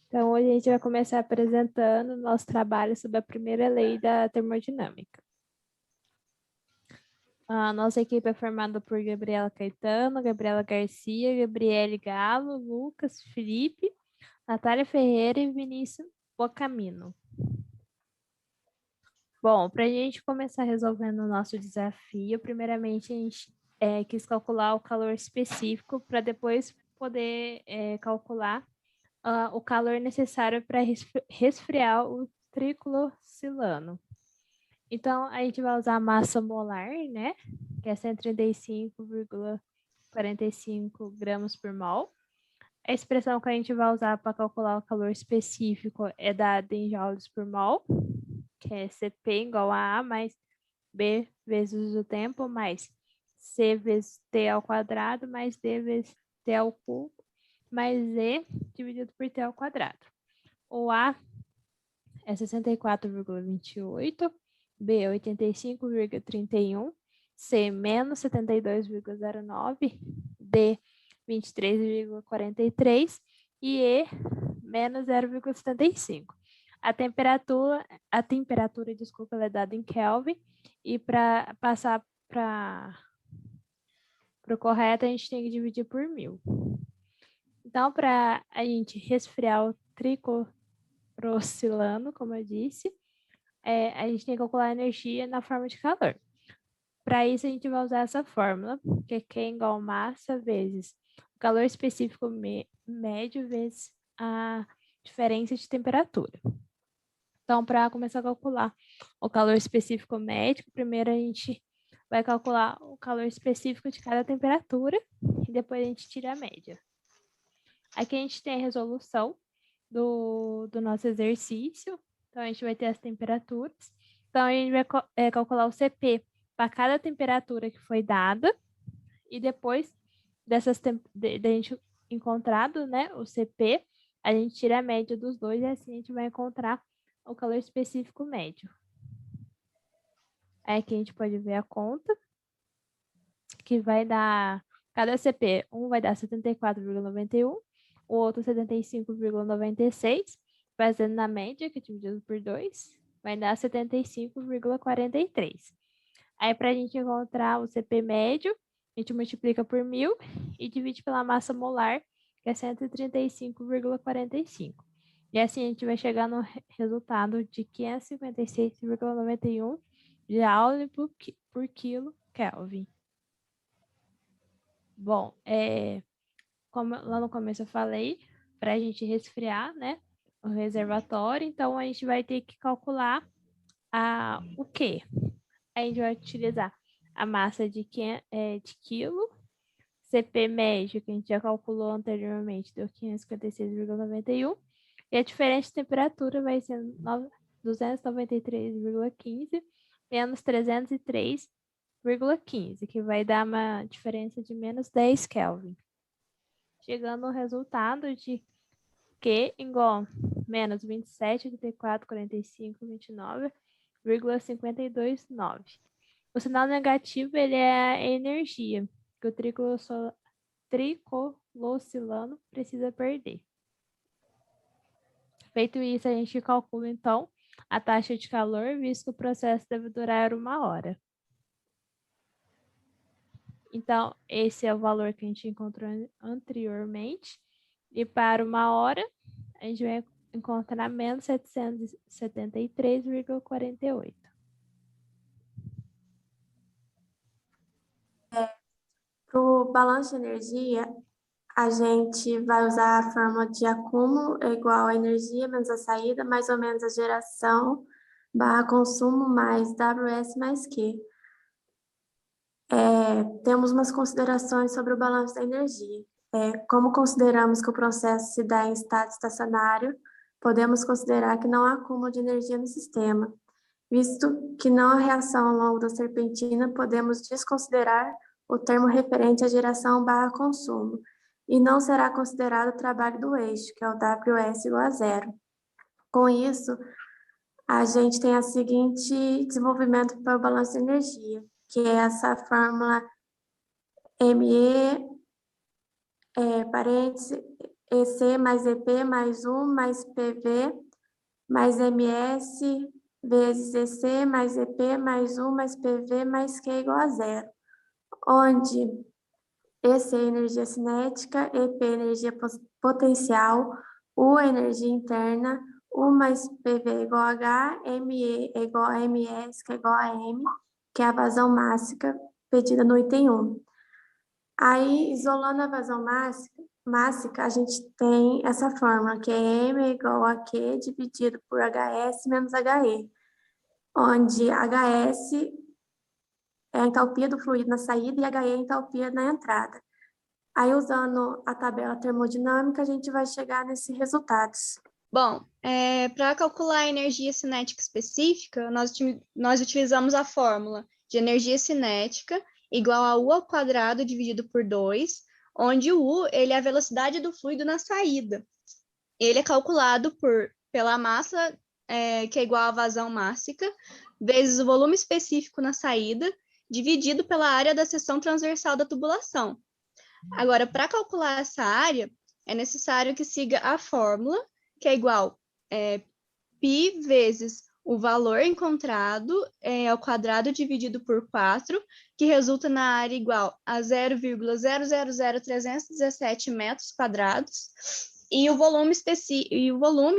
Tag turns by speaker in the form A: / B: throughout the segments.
A: Então, hoje a gente vai começar apresentando o nosso trabalho sobre a primeira lei da termodinâmica. A nossa equipe é formada por Gabriela Caetano, Gabriela Garcia, Gabriele Galo, Lucas, Felipe, Natália Ferreira e Vinícius Bocamino. Bom, para a gente começar resolvendo o nosso desafio, primeiramente a gente quis calcular o calor específico para depois poder calcular o calor necessário para resfriar o triclorsilano. Então, a gente vai usar a massa molar, né? Que é 135,45 gramas por mol. A expressão que a gente vai usar para calcular o calor específico é dada em joules por mol, que é Cp igual a mais B vezes o tempo, mais C vezes T ao quadrado, mais D vezes T ao cubo, mais Z dividido por T ao quadrado. O A é 64,28, B 85,31, C menos 72,09, D 23,43 e E menos 0,75. A temperatura, desculpa, ela é dada em Kelvin e para passar para o correto a gente tem que dividir por 1000. Então, para a gente resfriar o triclorsilano, como eu disse, a gente tem que calcular a energia na forma de calor. Para isso, a gente vai usar essa fórmula, que é Q igual a massa vezes o calor específico médio vezes a diferença de temperatura. Então, para começar a calcular o calor específico médio, primeiro a gente vai calcular o calor específico de cada temperatura e depois a gente tira a média. Aqui a gente tem a resolução do nosso exercício. Então, a gente vai ter as temperaturas. Então, a gente vai calcular o CP para cada temperatura que foi dada. E depois da gente encontrado, né, o CP, a gente tira a média dos dois e assim a gente vai encontrar o calor específico médio. Aqui a gente pode ver a conta, que vai dar, cada CP, um vai dar 74,91, o outro 75,96, fazendo na média, que é dividido por 2, vai dar 75,43. Aí, para a gente encontrar o CP médio, a gente multiplica por 1000 e divide pela massa molar, que é 135,45. E assim a gente vai chegar no resultado de 556,91 joule por quilo Kelvin. Bom, como lá no começo eu falei, para a gente resfriar, né, o reservatório, então a gente vai ter que calcular o quê? A gente vai utilizar a massa de quilo, CP médio, que a gente já calculou anteriormente, deu 556,91, e a diferença de temperatura vai ser 293,15 menos 303,15, que vai dar uma diferença de menos 10 Kelvin. Chegando ao resultado de Q igual a menos 27, 84, 45, 29,529. O sinal negativo ele é a energia que o triclorsilano precisa perder. Feito isso, a gente calcula, então, a taxa de calor, visto que o processo deve durar 1 hora. Então, esse é o valor que a gente encontrou anteriormente. E para 1 hora, a gente vai encontrar menos 773,48.
B: Para o balanço de energia, a gente vai usar a fórmula de acúmulo é igual a energia menos a saída, mais ou menos a geração, barra consumo, mais WS mais Q. Temos umas considerações sobre o balanço da energia. Como consideramos que o processo se dá em estado estacionário, podemos considerar que não há acúmulo de energia no sistema. Visto que não há reação ao longo da serpentina, podemos desconsiderar o termo referente à geração barra consumo, e não será considerado o trabalho do eixo, que é o WS igual a zero. Com isso, a gente tem o seguinte desenvolvimento para o balanço de energia, que é essa fórmula ME, parênteses, EC mais EP mais 1 mais PV mais MS vezes EC mais EP mais 1 mais PV mais Q igual a zero, onde EC é energia cinética, EP é energia potencial, U é energia interna, U mais PV é igual a H, ME é igual a MS, que é igual a M, que é a vazão mássica pedida no item 1. Aí, isolando a vazão mássica, a gente tem essa fórmula, que é M é igual a Q dividido por HS menos HE, onde HS é a entalpia do fluido na saída e HE é a entalpia na entrada. Aí, usando a tabela termodinâmica, a gente vai chegar nesses resultados.
C: Bom, para calcular a energia cinética específica, nós utilizamos a fórmula de energia cinética igual a U ao quadrado dividido por 2, onde o U ele é a velocidade do fluido na saída. Ele é calculado pela massa, que é igual à vazão mássica, vezes o volume específico na saída, dividido pela área da seção transversal da tubulação. Agora, para calcular essa área, é necessário que siga a fórmula, que é igual π vezes o valor encontrado ao quadrado dividido por 4, que resulta na área igual a 0,000317 metros quadrados, e o volume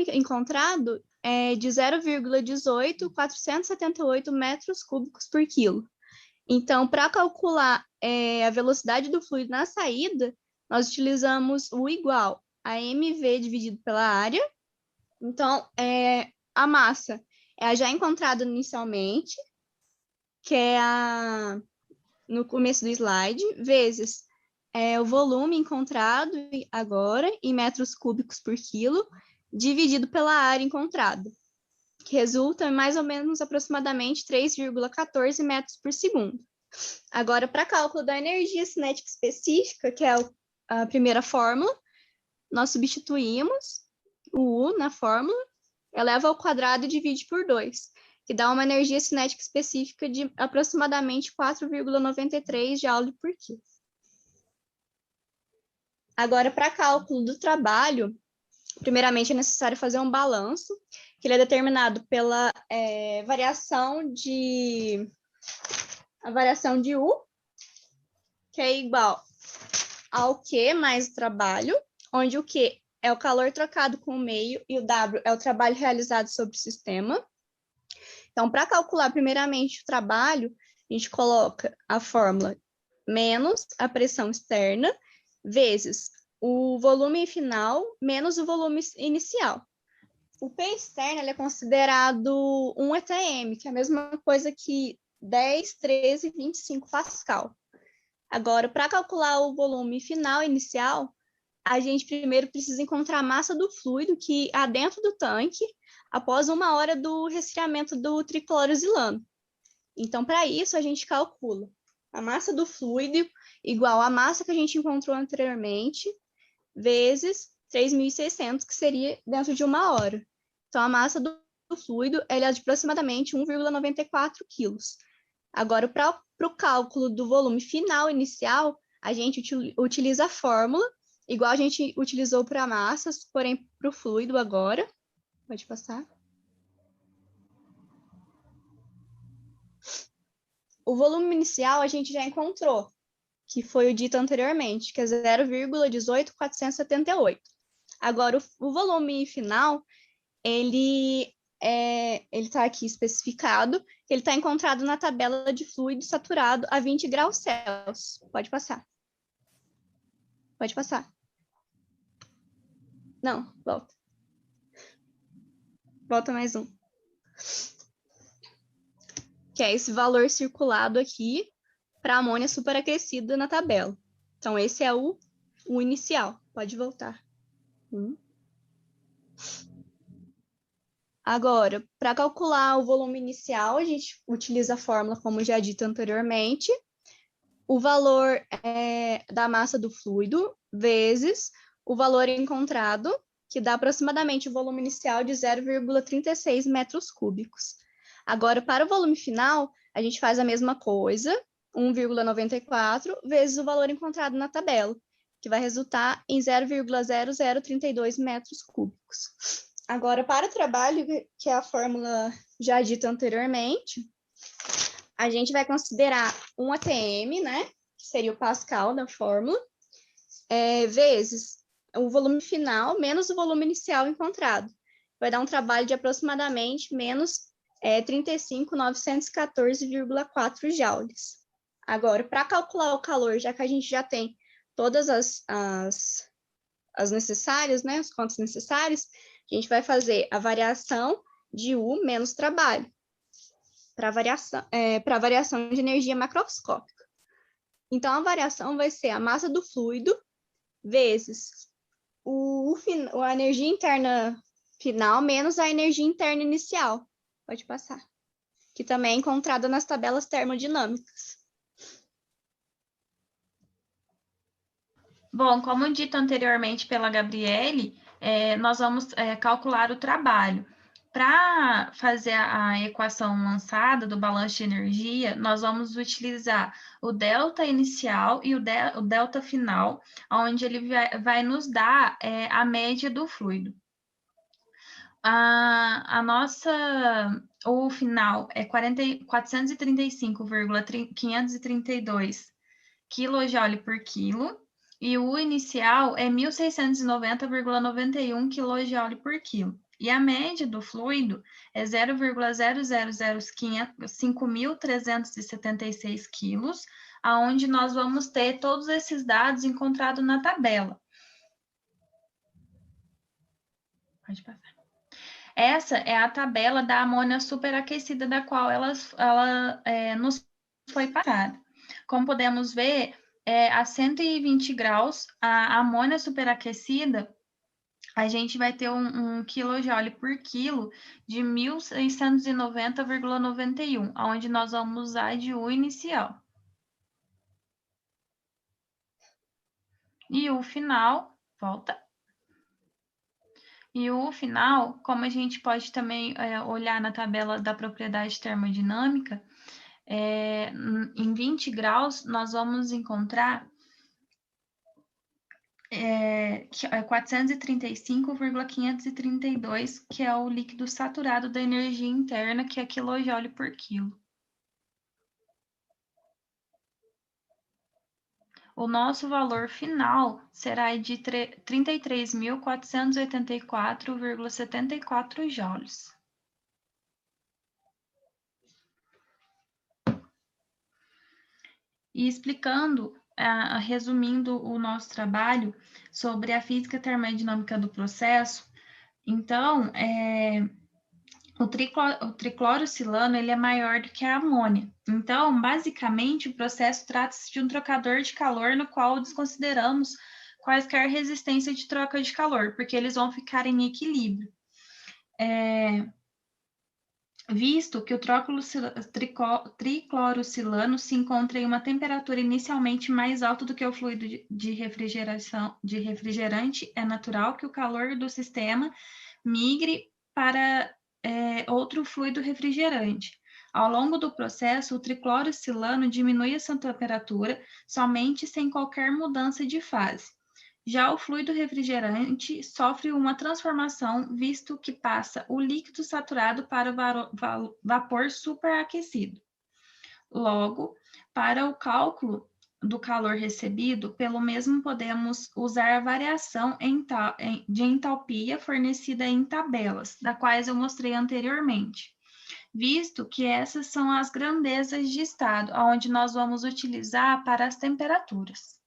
C: encontrado é de 0,18478 metros cúbicos por quilo. Então, para calcular a velocidade do fluido na saída, nós utilizamos o igual a mv dividido pela área. Então, a massa é a já encontrada inicialmente, que é no começo do slide, vezes o volume encontrado agora em metros cúbicos por quilo, dividido pela área encontrada, que resulta em mais ou menos aproximadamente 3,14 metros por segundo. Agora, para cálculo da energia cinética específica, que é a primeira fórmula, nós substituímos o U na fórmula, eleva ao quadrado e divide por 2, que dá uma energia cinética específica de aproximadamente 4,93 Joule por quilo. Agora, para cálculo do trabalho, primeiramente é necessário fazer um balanço, que ele é determinado pela variação de U, que é igual ao Q mais o trabalho, onde o Q é o calor trocado com o meio e o W é o trabalho realizado sobre o sistema. Então, para calcular primeiramente o trabalho, a gente coloca a fórmula menos a pressão externa vezes o volume final menos o volume inicial. O P externo ele é considerado 1 atm, que é a mesma coisa que 10, 13, 25 Pascal. Agora, para calcular o volume final inicial, a gente primeiro precisa encontrar a massa do fluido que há dentro do tanque após 1 hora do resfriamento do triclorosilano. Então, para isso, a gente calcula a massa do fluido igual à massa que a gente encontrou anteriormente, vezes 3.600, que seria dentro de 1 hora. Então, a massa do fluido é de aproximadamente 1,94 quilos. Agora, para o cálculo do volume final inicial, a gente utiliza a fórmula, igual a gente utilizou para massas, porém para o fluido agora. Pode passar. O volume inicial a gente já encontrou, que foi o dito anteriormente, que é 0,18478. Agora, o volume final, ele está aqui especificado, ele está encontrado na tabela de fluido saturado a 20 graus Celsius. Pode passar. Pode passar. Não, volta. Volta mais um. Que é esse valor circulado aqui para a amônia superaquecida na tabela. Então, esse é o inicial. Pode voltar. Agora, para calcular o volume inicial, a gente utiliza a fórmula, como já dito anteriormente, o valor da massa do fluido vezes o valor encontrado, que dá aproximadamente o volume inicial de 0,36 metros cúbicos. Agora, para o volume final, a gente faz a mesma coisa, 1,94 vezes o valor encontrado na tabela, que vai resultar em 0,0032 metros cúbicos. Agora, para o trabalho, que é a fórmula já dita anteriormente, a gente vai considerar um ATM, né, que seria o Pascal da fórmula, vezes o volume final menos o volume inicial encontrado. Vai dar um trabalho de aproximadamente menos 35.914,4 joules. Agora, para calcular o calor, já que a gente já tem todas as necessárias, né, os contos necessários, a gente vai fazer a variação de U menos trabalho, para variação de energia macroscópica. Então, a variação vai ser a massa do fluido vezes a energia interna final menos a energia interna inicial. Pode passar. Que também é encontrada nas tabelas termodinâmicas.
D: Bom, como dito anteriormente pela Gabriele, nós vamos calcular o trabalho. Para fazer a equação lançada do balanço de energia, nós vamos utilizar o delta inicial e o delta final, onde ele vai nos dar a média do fluido. O final é 435,532 kJ por quilo, e o inicial é 1.690,91 kJ por quilo. E a média do fluido é 0,00005.376 quilos, aonde nós vamos ter todos esses dados encontrados na tabela. Pode passar. Essa é a tabela da amônia superaquecida, da qual ela nos foi passada. Como podemos ver, a 120 graus, a amônia superaquecida, a gente vai ter um kJ por quilo de 1.690,91, onde nós vamos usar de U inicial. E o final, volta. E o final, como a gente pode também olhar na tabela da propriedade termodinâmica, em 20 graus, nós vamos encontrar 435,532, que é o líquido saturado da energia interna, que é kJ por quilo. O nosso valor final será de 33.484,74 joules. E explicando, resumindo o nosso trabalho sobre a física termodinâmica do processo, então, o triclorosilano ele é maior do que a amônia. Então, basicamente, o processo trata-se de um trocador de calor no qual desconsideramos quaisquer resistência de troca de calor, porque eles vão ficar em equilíbrio. Visto que o triclorosilano se encontra em uma temperatura inicialmente mais alta do que o fluido de refrigerante, é natural que o calor do sistema migre para outro fluido refrigerante. Ao longo do processo, o triclorosilano diminui a sua temperatura somente sem qualquer mudança de fase. Já o fluido refrigerante sofre uma transformação, visto que passa o líquido saturado para o vapor superaquecido. Logo, para o cálculo do calor recebido, pelo mesmo podemos usar a variação de entalpia fornecida em tabelas, das quais eu mostrei anteriormente, visto que essas são as grandezas de estado, onde nós vamos utilizar para as temperaturas.